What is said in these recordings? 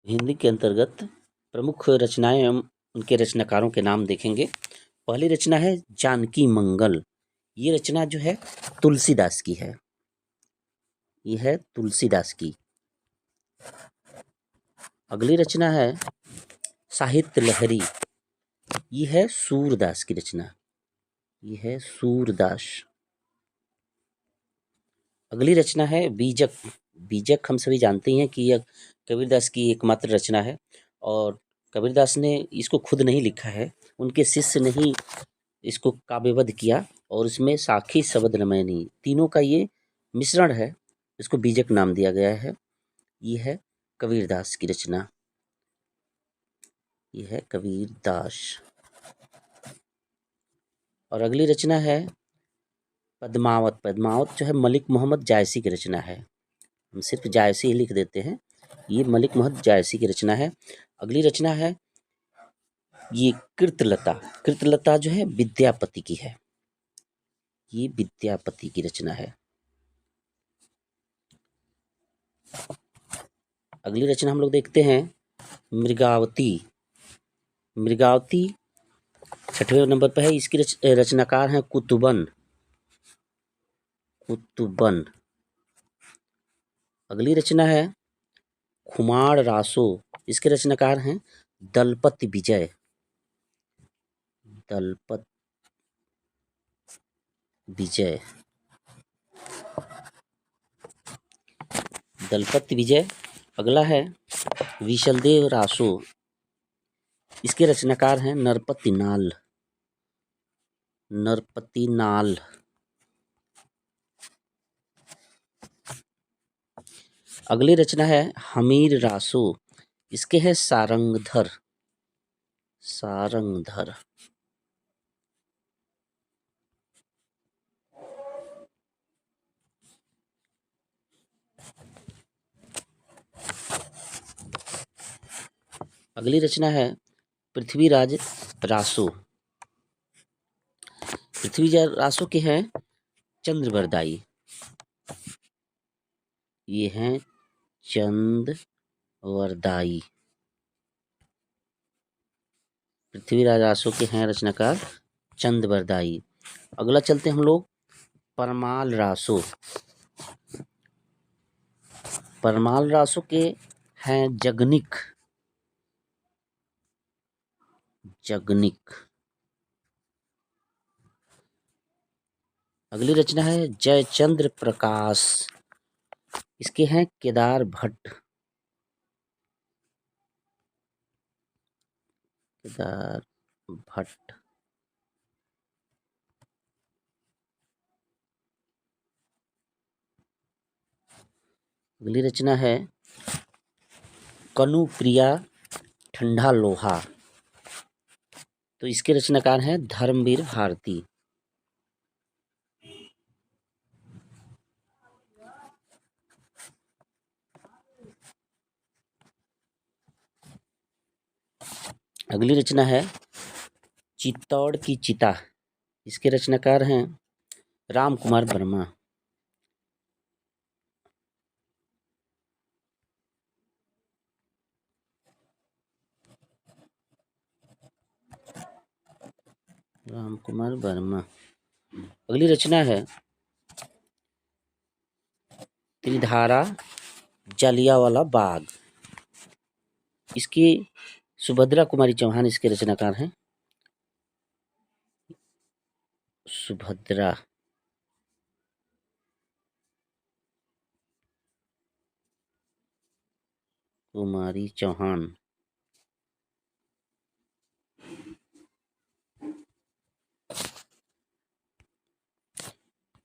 हिंदी के अंतर्गत प्रमुख रचनाएं एवं उनके रचनाकारों के नाम देखेंगे। पहली रचना है जानकी मंगल। ये रचना जो है तुलसीदास की है। ये है तुलसीदास की। अगली रचना है साहित्य लहरी। ये है सूरदास की रचना। ये है सूरदास। अगली रचना है बीजक। बीजक हम सभी जानते हैं कि यह कबीरदास की एकमात्र रचना है और कबीरदास ने इसको खुद नहीं लिखा है, उनके शिष्य ने ही इसको काव्यबद्ध किया और इसमें साखी शब्द रामायणी तीनों का ये मिश्रण है, इसको बीजक नाम दिया गया है। ये है कबीरदास की रचना। ये है कबीरदास। और अगली रचना है पद्मावत। पद्मावत जो है मलिक मोहम्मद जायसी की रचना है। हम सिर्फ जायसी ही लिख देते हैं, ये मलिक मोहम्मद जायसी की रचना है। अगली रचना है ये कृतलता। कृतलता जो है विद्यापति की है। ये विद्यापति की रचना है। अगली रचना हम लोग देखते हैं मृगावती। मृगावती 6वें नंबर पर है। इसकी रचनाकार हैं कुतुबन। कुतुबन। अगली रचना है खुमार रासो। इसके रचनाकार हैं दलपत विजय। दलपत विजय। दलपत विजय। अगला है विशलदेव रासो। इसके रचनाकार हैं नरपति नाल। नरपति नाल। अगली रचना है हमीर रासो। इसके हैं सारंगधर। सारंगधर। अगली रचना है पृथ्वीराज रासो। पृथ्वीराज रासो के हैं चंद्रवरदाई। ये हैं चंद्रवरदाई। पृथ्वीराज रासो के हैं रचनाकार चंद्रवरदाई। अगला चलते हम लोग परमाल रासो। परमाल रासो के हैं जगनिक। जगनिक। अगली रचना है जयचंद्र प्रकाश। इसके हैं केदार भट्ट। केदार भट्ट। अगली रचना है कनुप्रिया ठंडा लोहा। तो इसके रचनाकार हैं धर्मवीर भारती। अगली रचना है चित्तौड़ की चिता। इसके रचनाकार हैं राम कुमार वर्मा। राम कुमार वर्मा। अगली रचना है त्रिधारा जालियावाला बाग। इसकी सुभद्रा कुमारी चौहान इसके रचनाकार हैं। सुभद्रा कुमारी चौहान।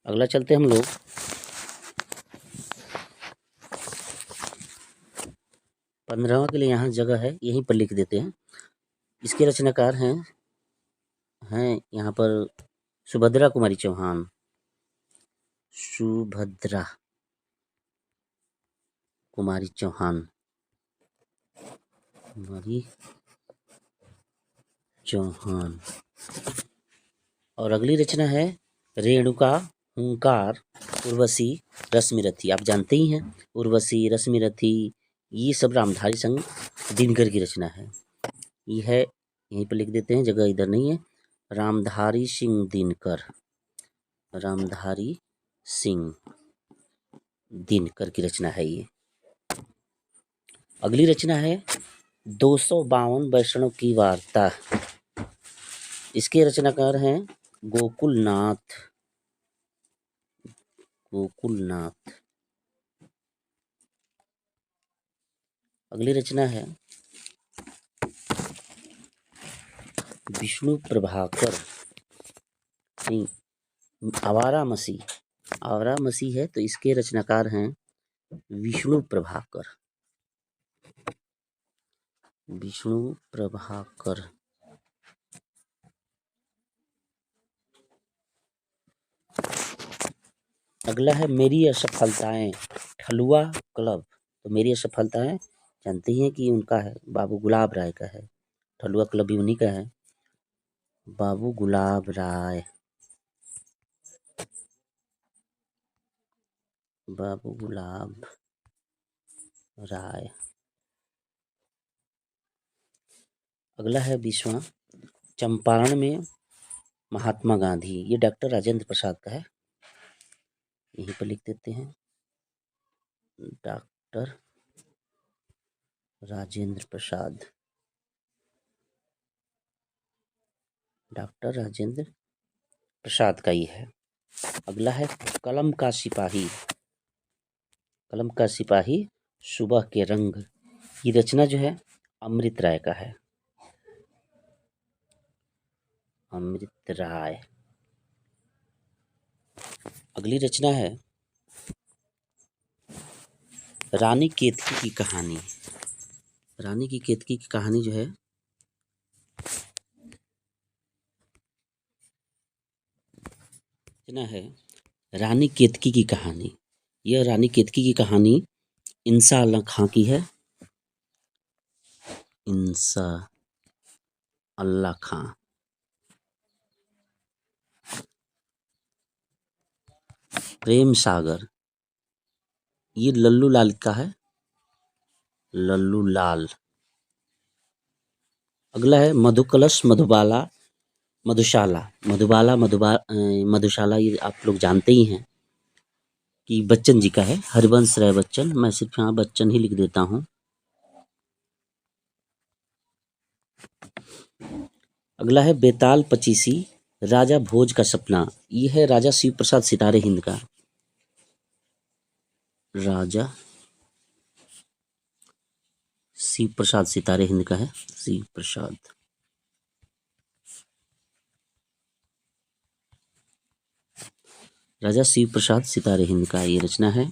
अगला चलते हम लोग 15वां के लिए यहाँ जगह है, यहीं पर लिख देते हैं। इसके रचनाकार हैं यहाँ पर सुभद्रा कुमारी चौहान। सुभद्रा कुमारी चौहान। कुमारी चौहान। और अगली रचना है रेणुका हुंकार उर्वशी रश्मिरथी। आप जानते ही हैं उर्वशी रश्मिरथी ये सब रामधारी संघ दिनकर की रचना है। ये है, यहीं पर लिख देते हैं, जगह इधर नहीं है। रामधारी सिंह दिनकर, रामधारी सिंह दिनकर की रचना है ये। अगली रचना है 252 वैष्णव की वार्ता। इसके रचनाकार हैं गोकुलनाथ, गोकुलनाथ। अगली रचना है विष्णु प्रभाकर, नहीं, आवारा मसीह, आवारा मसीह है, तो इसके रचनाकार हैं विष्णु प्रभाकर, विष्णु प्रभाकर। अगला है मेरी असफलताएं, ठलुआ क्लब। तो मेरी असफलताएं जानते हैं कि उनका है, बाबू गुलाब राय का है। ठलुआ क्लब भी उन्हीं का है, बाबू गुलाब राय, बाबू गुलाब राय। अगला है 20वां चंपारण में महात्मा गांधी। ये डॉक्टर राजेंद्र प्रसाद का है, यहीं पर लिख देते हैं, डॉक्टर राजेंद्र प्रसाद, डॉक्टर राजेंद्र प्रसाद का ही है। अगला है कलम का सिपाही, कलम का सिपाही सुबह के रंग। ये रचना जो है अमृत राय का है, अमृत राय। अगली रचना है रानी केतकी की कहानी। रानी की केतकी की कहानी जो है रचना है रानी केतकी की कहानी। यह रानी केतकी की कहानी इंसा अल्लाह खां की है, इंसा अल्लाह खां। प्रेम सागर, ये लल्लू लाल का है, लल्लू लाल। अगला है मधुकलश मधुबाला मधुशाला, मधुशाला, ये आप लोग जानते ही हैं कि बच्चन जी का है, हरिवंश राय बच्चन। मैं सिर्फ यहाँ बच्चन ही लिख देता हूँ। अगला है बेताल पचीसी राजा भोज का सपना। ये है राजा शिव प्रसाद सितारे हिंद का, राजा शिव प्रसाद सितारे हिंद का है, शिव प्रसाद। राजा शिव प्रसाद सितारे हिंद का ये रचना है।